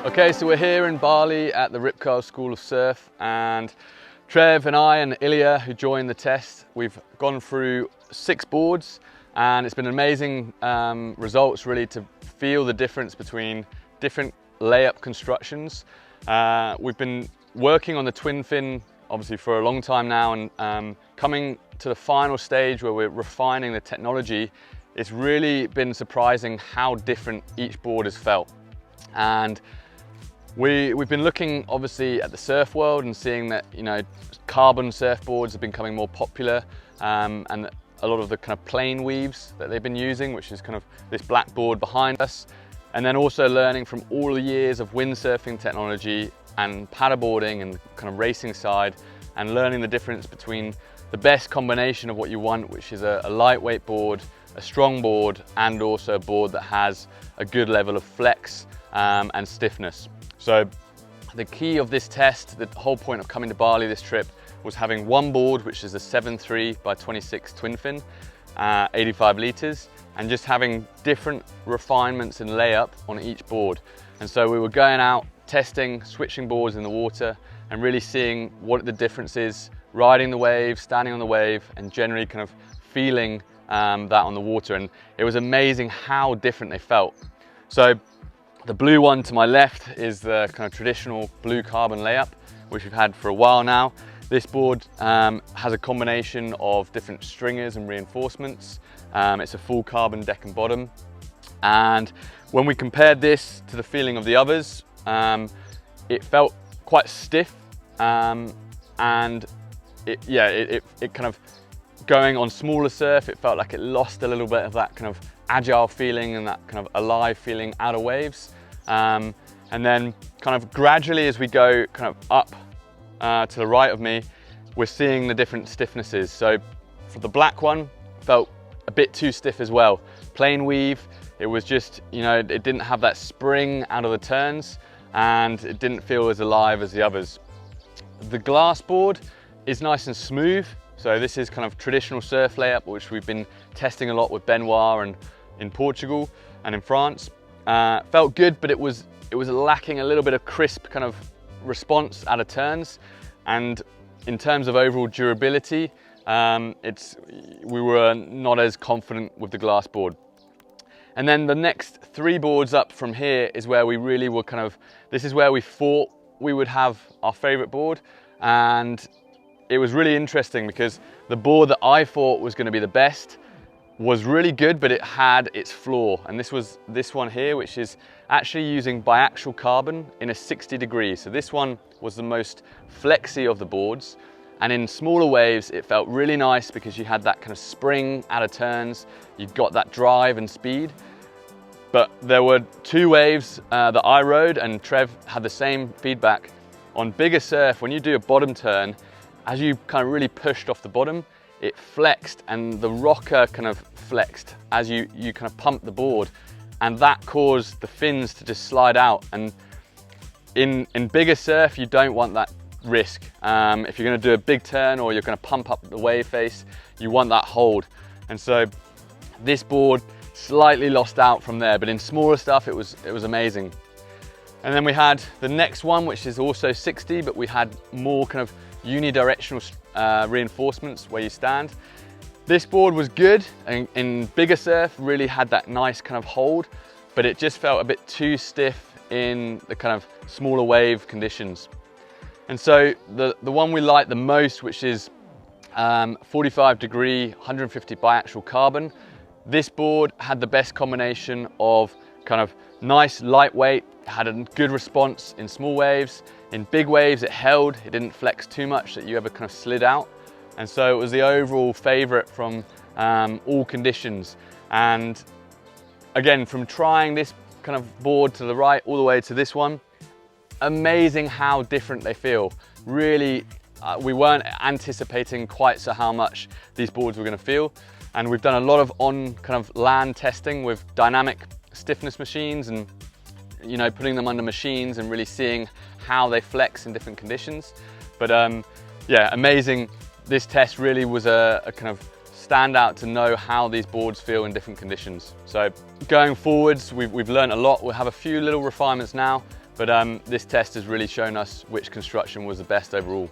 Okay, so we're here in Bali at the Ripco School of Surf, and Trev and I and Ilya, who joined the test, we've gone through 6 boards, and it's been amazing results really to feel the difference between different layup constructions. We've been working on the twin fin obviously for a long time now, and coming to the final stage where we're refining the technology, it's really been surprising how different each board has felt. And we've been looking obviously at the surf world and seeing that, you know, carbon surfboards have been becoming more popular, and a lot of the kind of plane weaves that they've been using, which is kind of this black board behind us. And then also learning from all the years of windsurfing technology and paddleboarding and kind of racing side, and learning the difference between the best combination of what you want, which is a lightweight board, a strong board, and also a board that has a good level of flex and stiffness. So the key of this test, the whole point of coming to Bali this trip, was having one board, which is a 7.3 by 26 twin fin, 85 litres, and just having different refinements in layup on each board. And so we were going out, testing, switching boards in the water, and really seeing what the difference is, riding the wave, standing on the wave, and generally kind of feeling that on the water. And it was amazing how different they felt. So the blue one to my left is the kind of traditional blue carbon layup, which we've had for a while now. This board has a combination of different stringers and reinforcements. It's a full carbon deck and bottom. And when we compared this to the feeling of the others, it felt quite stiff, and it kind of, going on smaller surf, it felt like it lost a little bit of that kind of agile feeling and that kind of alive feeling out of waves. And then kind of gradually as we go kind of up to the right of me, we're seeing the different stiffnesses. So for the black one, felt a bit too stiff as well. Plain weave, it was just, you know, it didn't have that spring out of the turns, and it didn't feel as alive as the others. The glass board is nice and smooth. So this is kind of traditional surf layup, which we've been testing a lot with Benoit and in Portugal and in France. Felt good, but it was lacking a little bit of crisp kind of response out of turns. And in terms of overall durability, we were not as confident with the glass board. And then the next 3 boards up from here is where we really were kind of, this is where we thought we would have our favorite board. And it was really interesting because the board that I thought was going to be the best was really good, but it had its flaw. And this was this one here, which is actually using biaxial carbon in a 60 degrees. So this one was the most flexy of the boards. And in smaller waves, it felt really nice because you had that kind of spring out of turns. You've got that drive and speed. But there were 2 waves that I rode, and Trev had the same feedback. On bigger surf, when you do a bottom turn, as you kind of really pushed off the bottom, it flexed, and the rocker kind of flexed as you kind of pumped the board, and that caused the fins to just slide out. And in bigger surf, you don't want that risk. If you're going to do a big turn or you're going to pump up the wave face, you want that hold. And so this board slightly lost out from there, but in smaller stuff, it was amazing. And then we had the next one, which is also 60, but we had more kind of unidirectional reinforcements where you stand. This board was good, and in bigger surf really had that nice kind of hold, but it just felt a bit too stiff in the kind of smaller wave conditions. And so the one we like the most, which is 45 degree, 150 biaxial carbon, this board had the best combination of kind of nice lightweight, had a good response in small waves. In big waves, it held, it didn't flex too much that you ever kind of slid out. And so it was the overall favorite from all conditions. And again, from trying this kind of board to the right all the way to this one, amazing how different they feel. Really, we weren't anticipating quite so how much these boards were going to feel. And we've done a lot of on kind of land testing with dynamic stiffness machines, and you know, putting them under machines and really seeing how they flex in different conditions. But yeah, amazing. This test really was a kind of standout to know how these boards feel in different conditions. So going forwards, we've learned a lot. We'll have a few little refinements now. But this test has really shown us which construction was the best overall.